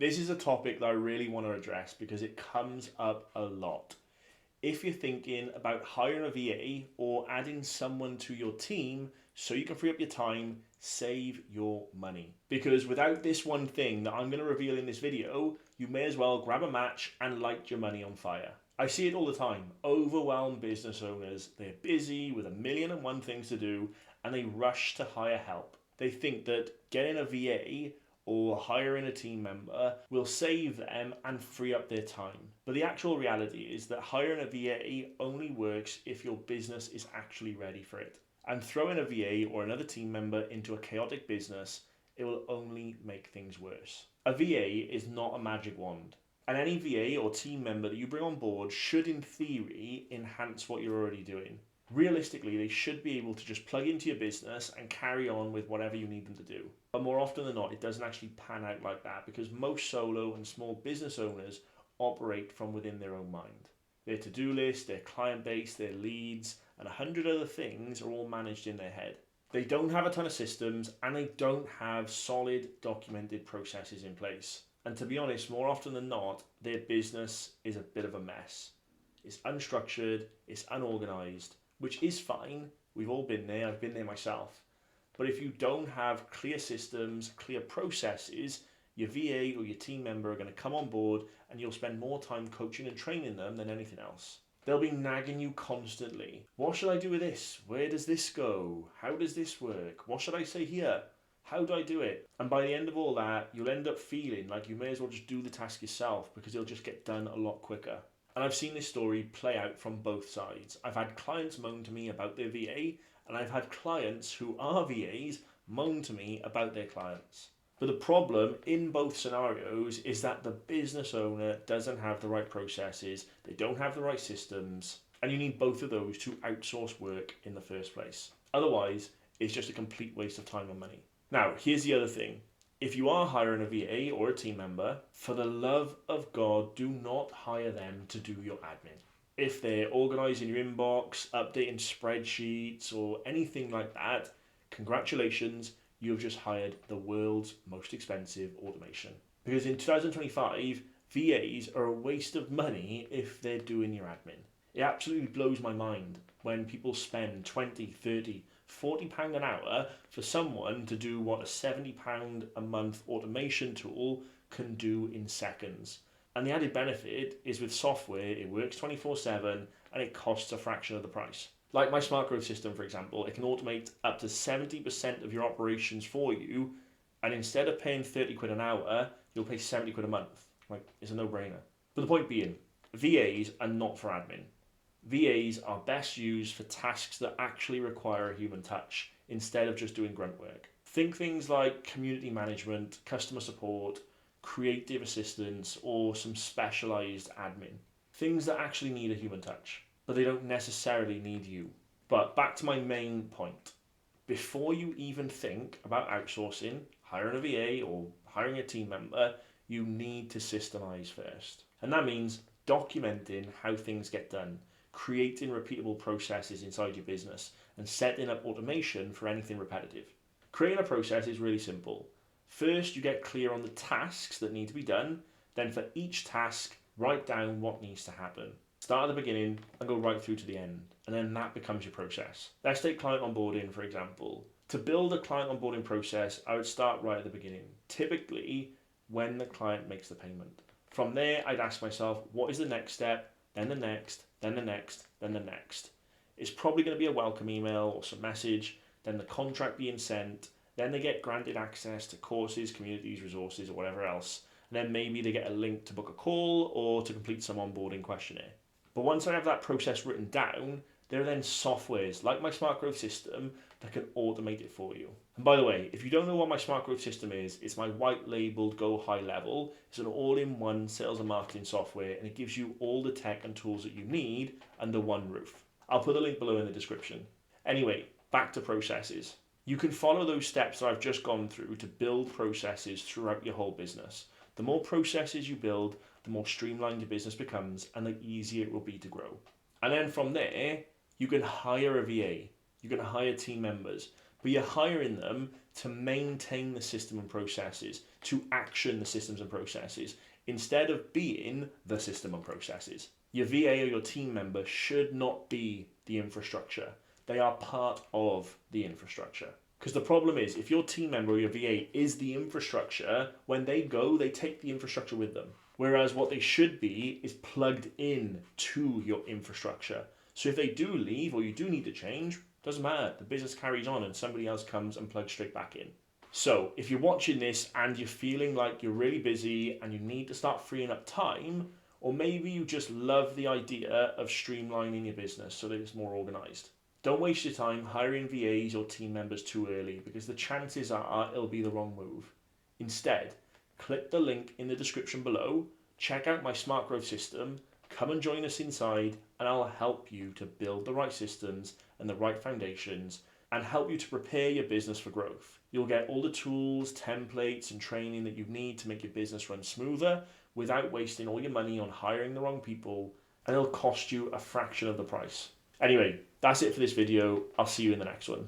This is a topic that I really want to address because it comes up a lot. If you're thinking about hiring a VA or adding someone to your team so you can free up your time, save your money. Because without this one thing that I'm going to reveal in this video, you may as well grab a match and light your money on fire. I see it all the time. Overwhelmed business owners, they're busy with 1,000,001 things to do and they rush to hire help. They think that getting a VA or hiring a team member will save them and free up their time. But the actual reality is that hiring a VA only works if your business is actually ready for it. And throwing a VA or another team member into a chaotic business, it will only make things worse. A VA is not a magic wand. And any VA or team member that you bring on board should, in theory, enhance what you're already doing. Realistically, they should be able to just plug into your business and carry on with whatever you need them to do. But more often than not, it doesn't actually pan out like that because most solo and small business owners operate from within their own mind. Their to-do list, their client base, their leads, and 100 other things are all managed in their head. They don't have a ton of systems and they don't have solid documented processes in place. And to be honest, more often than not, their business is a bit of a mess. It's unstructured, it's unorganized, which is fine. We've all been there, I've been there myself. But if you don't have clear systems, clear processes, your VA or your team member are going to come on board and you'll spend more time coaching and training them than anything else. They'll be nagging you constantly. What should I do with this? Where does this go? How does this work? What should I say here? How do I do it? And by the end of all that, you'll end up feeling like you may as well just do the task yourself because it'll just get done a lot quicker. And I've seen this story play out from both sides. I've had clients moan to me about their VA, and I've had clients who are VAs moan to me about their clients. But the problem in both scenarios is that the business owner doesn't have the right processes, they don't have the right systems, and you need both of those to outsource work in the first place. Otherwise, it's just a complete waste of time and money. Now, here's the other thing. If you are hiring a VA or a team member, for the love of God, do not hire them to do your admin. If they're organising your inbox, updating spreadsheets, or anything like that, congratulations, you've just hired the world's most expensive automation. Because in 2025, VAs are a waste of money if they're doing your admin. It absolutely blows my mind when people spend 20, 30, £40 an hour for someone to do what a £70 a month automation tool can do in seconds. And the added benefit is with software, it works 24/7 and it costs a fraction of the price. Like my smart growth system, for example, it can automate up to 70% of your operations for you, and instead of paying 30 quid an hour, you'll pay 70 quid a month. Like, it's a no-brainer. But the point being, VAs are not for admin. VAs are best used for tasks that actually require a human touch instead of just doing grunt work. Think things like community management, customer support, creative assistance, or some specialized admin. Things that actually need a human touch, but they don't necessarily need you. But back to my main point. Before you even think about outsourcing, hiring a VA or hiring a team member, you need to systemize first. And that means documenting how things get done, creating repeatable processes inside your business, and setting up automation for anything repetitive. Creating a process is really simple. First, you get clear on the tasks that need to be done. Then for each task, write down what needs to happen. Start at the beginning and go right through to the end. And then that becomes your process. Let's take client onboarding, for example. To build a client onboarding process, I would start right at the beginning. Typically, when the client makes the payment. From there, I'd ask myself, what is the next step? Then the next, then the next, then the next. It's probably going to be a welcome email or some message, then the contract being sent, then they get granted access to courses, communities, resources, or whatever else. And then maybe they get a link to book a call or to complete some onboarding questionnaire. But once I have that process written down, there are then softwares like my smart growth system that can automate it for you. And by the way, if you don't know what my smart growth system is, it's my white labeled Go High Level. It's an all-in-one sales and marketing software, and it gives you all the tech and tools that you need under one roof. I'll put a link below in the description. Anyway, back to processes. You can follow those steps that I've just gone through to build processes throughout your whole business. The more processes you build, the more streamlined your business becomes and the easier it will be to grow. And then from there, you can hire a VA, you can hire team members, but you're hiring them to maintain the system and processes, to action the systems and processes, instead of being the system and processes. Your VA or your team member should not be the infrastructure. They are part of the infrastructure. Because the problem is, if your team member or your VA is the infrastructure, when they go, they take the infrastructure with them. Whereas what they should be is plugged in to your infrastructure. So if they do leave or you do need to change, doesn't matter. The business carries on and somebody else comes and plugs straight back in. So if you're watching this and you're feeling like you're really busy and you need to start freeing up time, or maybe you just love the idea of streamlining your business so that it's more organized, don't waste your time hiring VAs or team members too early, because the chances are it'll be the wrong move. Instead, click the link in the description below, check out my Smart Growth system, come and join us inside, and I'll help you to build the right systems and the right foundations and help you to prepare your business for growth. You'll get all the tools, templates, and training that you need to make your business run smoother without wasting all your money on hiring the wrong people, and it'll cost you a fraction of the price. Anyway, that's it for this video. I'll see you in the next one.